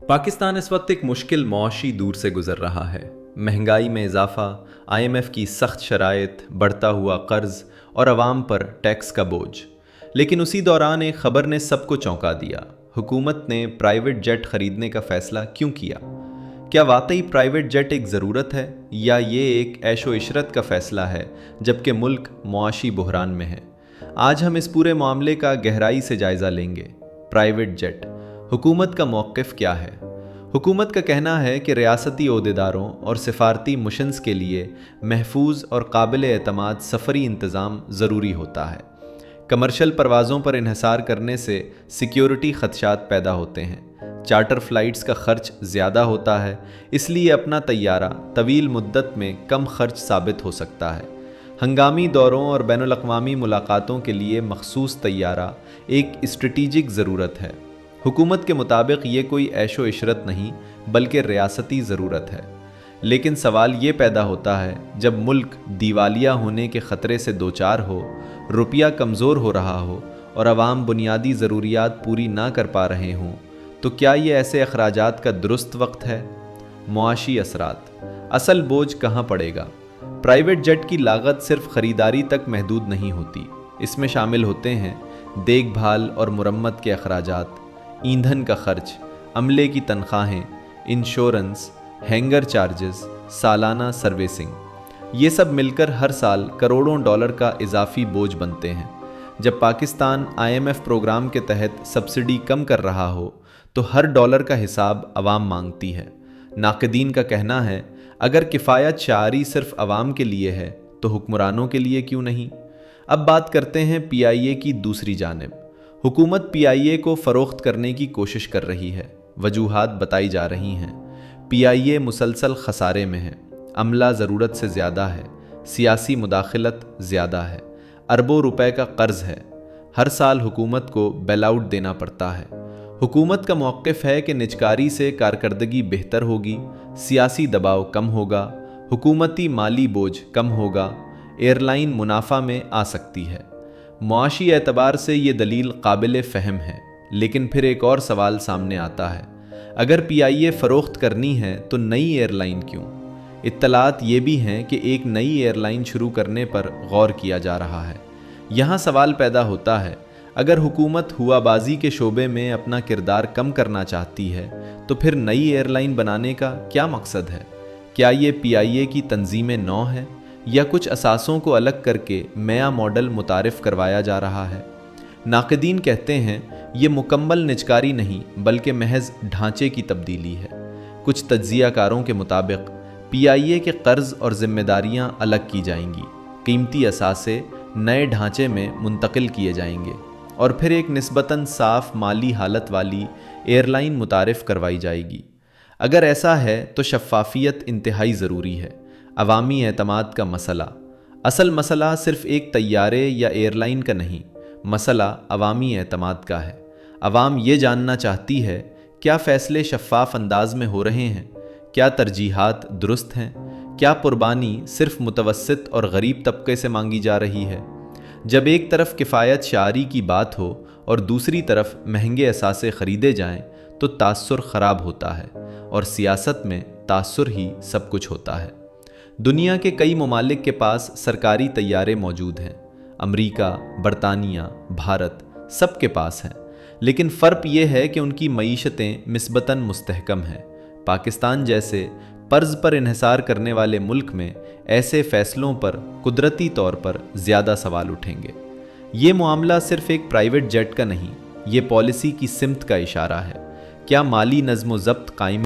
पाकिस्तान इस वक्त एक मुश्किल मौशी दौर से गुजर रहा है। महंगाई में इजाफा, IMF की सख्त शराइत, बढ़ता हुआ कर्ज और अवाम पर टैक्स का बोझ। लेकिन उसी दौरान एक खबर ने सबको चौंका दिया। हुकूमत ने प्राइवेट जेट खरीदने का फैसला क्यों किया? क्या वाकई प्राइवेट जेट एक ज़रूरत है या ये एक ऐशो इशरत का फ़ैसला है जबकि मुल्क मुआशी बुहरान में है? आज हम इस पूरे मामले का गहराई से जायज़ा लेंगे। प्राइवेट जेट, हुकूमत का मौक़िफ़ क्या है? हुकूमत का कहना है कि रियासती ओहदेदारों और सिफारती मिशंस के लिए महफूज और काबिल एतमाद सफ़री इंतज़ाम ज़रूरी होता है। कमर्शल परवाज़ों पर इन्हिसार करने से सिक्योरिटी ख़दशात पैदा होते हैं, चार्टर फ़्लाइट्स का ख़र्च ज़्यादा होता है, इसलिए अपना तैयारा तवील मुद्दत में कम खर्च साबित हो सकता है। हंगामी दौरों और बैनुल-अक़वामी मुलाकातों के लिए मखसूस तैयारा एक स्ट्रेटेजिक ज़रूरत है। हुकूमत के मुताबिक ये कोई ऐशो इशरत नहीं बल्कि रियासती ज़रूरत है। लेकिन सवाल ये पैदा होता है, जब मुल्क दिवालिया होने के ख़तरे से दो चार हो, रुपया कमज़ोर हो रहा हो और अवाम बुनियादी ज़रूरियात पूरी ना कर पा रहे हों, तो क्या ये ऐसे अखराजात का दुरुस्त वक्त है? मुआशी असरात, असल बोझ कहाँ पड़ेगा? प्राइवेट जेट की लागत सिर्फ ख़रीदारी तक महदूद नहीं होती। इसमें शामिल होते हैं देखभाल और मुरम्मत के अखराजात, ईंधन का खर्च, अमले की तनख्वाहें, इंश्योरेंस, हैंगर चार्जेस, सालाना सर्विसिंग। ये सब मिलकर हर साल करोड़ों डॉलर का इजाफी बोझ बनते हैं। जब पाकिस्तान IMF प्रोग्राम के तहत सब्सिडी कम कर रहा हो तो हर डॉलर का हिसाब अवाम मांगती है। नाक़दीन का कहना है, अगर किफ़ायत शारी सिर्फ अवाम के लिए है तो हुक्मरानों के लिए क्यों नहीं? अब बात करते हैं PIA की दूसरी जानिब। हुकूमत PIA को फ़रोख्त करने की कोशिश कर रही है। वजूहात बताई जा रही हैं। PIA मुसलसल खसारे में है, अमला ज़रूरत से ज़्यादा है, सियासी मुदाखलत ज़्यादा है, अरबों रुपए का कर्ज़ है, हर साल हुकूमत को बेल आउट देना पड़ता है। हुकूमत का मौक़िफ़ है कि निजकारी से कारकर्दगी बेहतर होगी, सियासी दबाव कम होगा, हुकूमती माली बोझ कम होगा, एयरलाइन मुनाफा में आ सकती है। मुआशी एतबार से ये दलील काबिल फ़हम है, लेकिन फिर एक और सवाल सामने आता है, अगर PIA फ़रोख्त करनी है तो नई एयरलाइन क्यों? इत्तलात ये भी हैं कि एक नई एयरलाइन शुरू करने पर गौर किया जा रहा है। यहाँ सवाल पैदा होता है, अगर हुकूमत हुआबाजी के शोबे में अपना किरदार कम करना चाहती है तो फिर नई एयरलाइन बनाने का क्या मकसद है? क्या ये PIA की तंजीम नौ है या कुछ असासों को अलग करके नया मॉडल मुतारिफ़ करवाया जा रहा है? नाक़दीन कहते हैं ये मुकम्मल निजकारी नहीं बल्कि महज ढांचे की तब्दीली है। कुछ तज्ज़ियाकारों के मुताबिक PIA के कर्ज़ और ज़िम्मेदारियाँ अलग की जाएंगी, कीमती असासे नए ढांचे में मुंतकिल किए जाएंगे और फिर एक निस्बतन साफ़ माली हालत वाली एयरलाइन मुतारिफ़ करवाई जाएगी। अगर ऐसा है तो शफ़ाफ़ियत इंतहाई ज़रूरी है। अवामी एतमाद का मसला, असल मसला सिर्फ एक तैयारे या एयरलाइन का नहीं, मसला अवामी एतमाद का है। अवाम ये जानना चाहती है, क्या फ़ैसले शफ़ाफ़ अंदाज में हो रहे हैं? क्या तरजीहात दुरुस्त हैं? क्या कुर्बानी सिर्फ मुतवस्सित और गरीब तबके से मांगी जा रही है? जब एक तरफ किफ़ायत शारी की बात हो और दूसरी तरफ महंगे असासे ख़रीदे जाएं तो तासुर ख़राब होता है और सियासत में तासुर ही सब कुछ होता है। दुनिया के कई ममालिक के पास सरकारी तैयारे मौजूद हैं। अमरीका, बरतानिया, भारत सब के पास हैं, लेकिन फ़र्क ये है कि उनकी मईशतें निस्बतन मुस्तहकम हैं। पाकिस्तान जैसे कर्ज़ पर इन्हिसार करने वाले मुल्क में ऐसे फ़ैसलों पर कुदरती तौर पर ज़्यादा सवाल उठेंगे। ये मामला सिर्फ एक प्राइवेट जेट का नहीं, ये पॉलिसी की सिमत का इशारा है। क्या माली नज़्म व ज़ब्त कायम